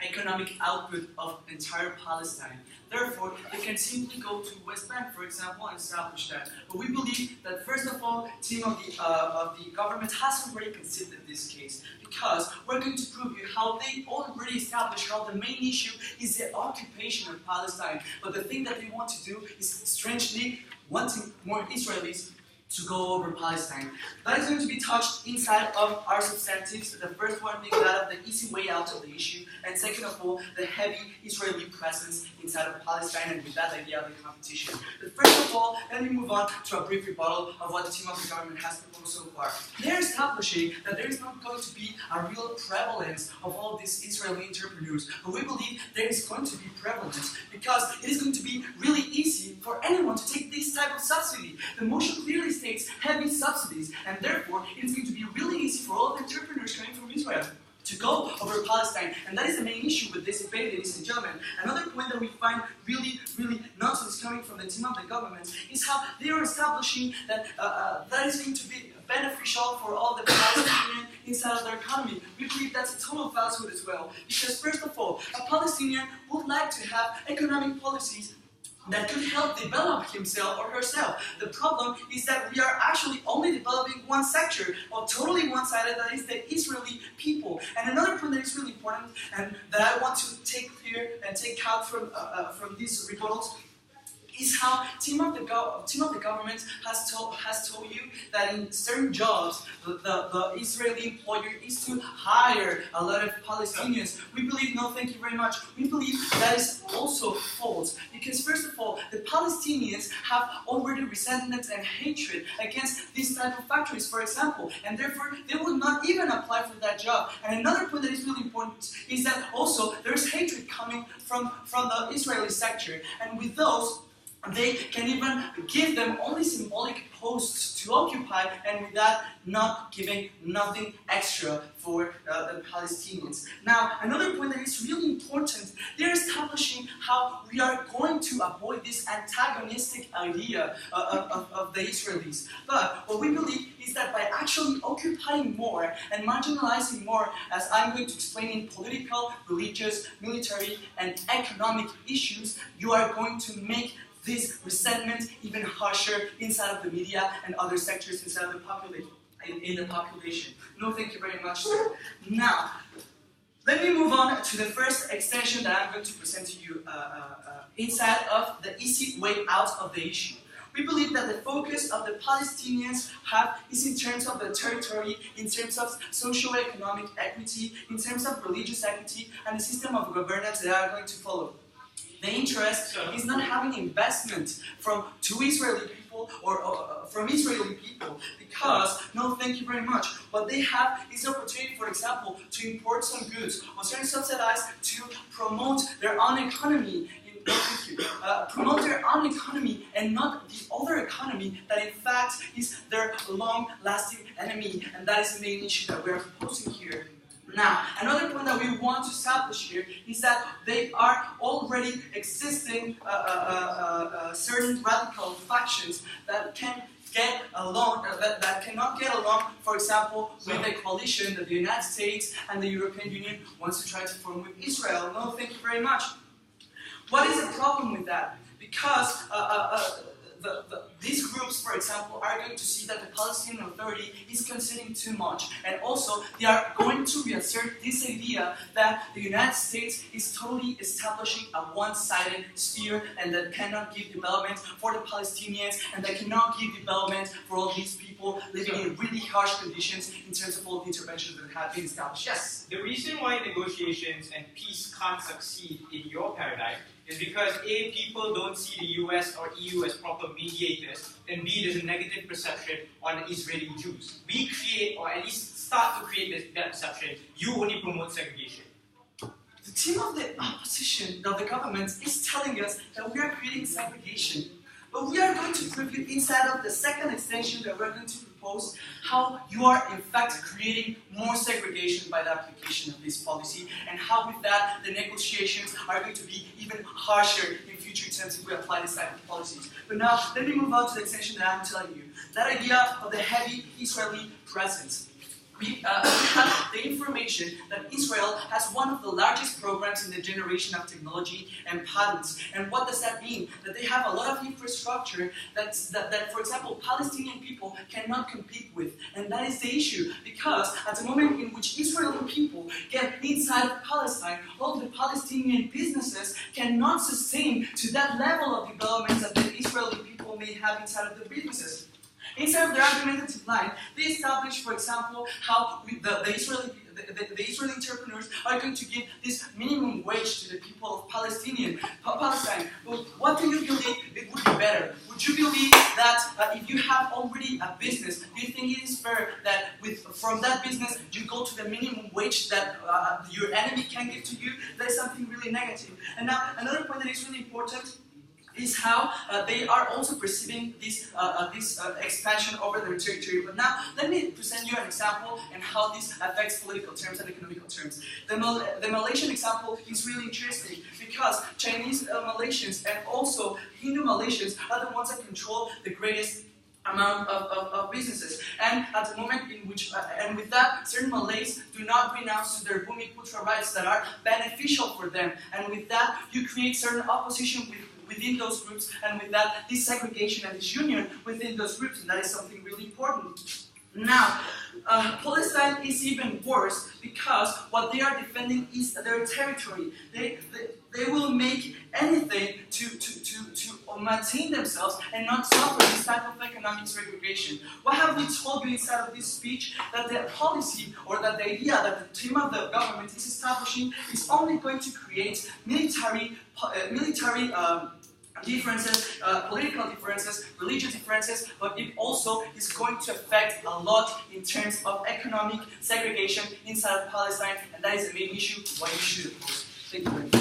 economic output of entire Palestine. Therefore, they can simply go to West Bank, for example, and establish that. But we believe that first of all, team of the government has already considered this case, because we're going to prove you how they already established how the main issue is the occupation of Palestine. But the thing that they want to do is strangely wanting more Israelis to go over Palestine. That is going to be touched inside of our substantives. The first one being that of the easy way out of the issue, and second of all, the heavy Israeli presence inside of Palestine, and with that idea of the competition. But first of all, let me move on to a brief rebuttal of what the team of the government has proposed so far. They're establishing that there is not going to be a real prevalence of all these Israeli entrepreneurs, but we believe there is going to be prevalence, because it is going to be really easy for anyone to take this type of subsidy. The motion clearly states heavy subsidies, and therefore it is going to be really easy for all the entrepreneurs coming from Israel to go over Palestine. And that is the main issue with this debate, ladies and gentlemen. Another point that we find really nonsense coming from the team of the government is how they are establishing that that is going to be beneficial for all the Palestinians inside of their economy. We believe that's a total falsehood as well, because first of all, a Palestinian would like to have economic policies that could help develop himself or herself. The problem is that we are actually only developing one sector, or totally one-sided, that is the Israeli people. And another point that is really important, and that I want to take clear and take out from these rebuttals, is how team of the government has told you that in certain jobs the Israeli employer is to hire a lot of Palestinians. We believe no, thank you very much. We believe that is also false, because first of all, the Palestinians have already resentment and hatred against these type of factories, for example, and therefore they will not even apply for that job. And another point that is really important is that also there is hatred coming from the Israeli sector, and with those, they can even give them only symbolic posts to occupy, and with that, not giving nothing extra for the Palestinians. Now, another point that is really important, they're establishing how we are going to avoid this antagonistic idea of the Israelis. But what we believe is that by actually occupying more and marginalizing more, as I'm going to explain in political, religious, military, and economic issues, you are going to make this resentment even harsher inside of the media and other sectors inside of the population. No, thank you very much, sir. Now, let me move on to the first extension that I'm going to present to you inside of the easy way out of the issue. We believe that the focus of the Palestinians is in terms of the territory, in terms of socio-economic equity, in terms of religious equity, and the system of governance they are going to follow. The interest is not having investment from Israeli people or from Israeli people, because, no, thank you very much. What they have is the opportunity, for example, to import some goods or certain subsidize to promote their own economy. Promote their own economy and not the other economy that in fact is their long-lasting enemy, and that is the main issue that we are proposing here. Now, another point that we want to establish here is that they are already existing certain radical factions that can get along, that cannot get along, for example, with a coalition that the United States and the European Union wants to try to form with Israel. No, thank you very much. What is the problem with that? Because these groups, for example, are going to see that the Palestinian Authority is conceding too much, and also they are going to reassert this idea that the United States is totally establishing a one-sided sphere and that cannot give development for the Palestinians, and that cannot give development for all these people living in really harsh conditions in terms of all the interventions that have been established. Yes? The reason why negotiations and peace can't succeed in your paradigm is because A, people don't see the US or EU as proper mediators, and B, there's a negative perception on Israeli Jews. We create, or at least start to create that perception, you only promote segregation. The team of the opposition, of the government, is telling us that we are creating segregation. But we are going to preview inside of the second extension that we're going to propose how you are in fact creating more segregation by the application of this policy, and how with that the negotiations are going to be even harsher in future terms if we apply this type of policies. But now let me move on to the extension that I'm telling you. That idea of the heavy Israeli presence. we have the information that Israel has one of the largest programs in the generation of technology and patents. And what does that mean? That they have a lot of infrastructure that for example, Palestinian people cannot compete with. And that is the issue, because at the moment in which Israeli people get inside of Palestine, all the Palestinian businesses cannot sustain to that level of development that the Israeli people may have inside of the businesses. Inside of their argumentative line, they establish, for example, how the Israeli entrepreneurs are going to give this minimum wage to the people of Palestine. Well, what do you believe it would be better? Would you believe that if you have already a business, do you think it is fair that from that business you go to the minimum wage that your enemy can give to you? That is something really negative. And now, another point that is really important is how they are also perceiving this expansion over their territory. But now, let me present you an example and how this affects political terms and economical terms. The Malaysian example is really interesting because Chinese Malaysians and also Hindu Malaysians are the ones that control the greatest amount of businesses. And at the moment in which, and with that, certain Malays do not renounce to their Bumiputra rights that are beneficial for them. And with that, you create certain opposition within those groups, and with that, this segregation and this union within those groups, and that is something really important. Now, Palestine is even worse because what they are defending is their territory. They will make anything to maintain themselves and not suffer this type of economic segregation. What have we told you inside of this speech? That the policy or that the idea that the team of the government is establishing is only going to create military differences, political differences, religious differences, but it also is going to affect a lot in terms of economic segregation inside of Palestine, and that is the main issue why you should oppose. Thank you very much.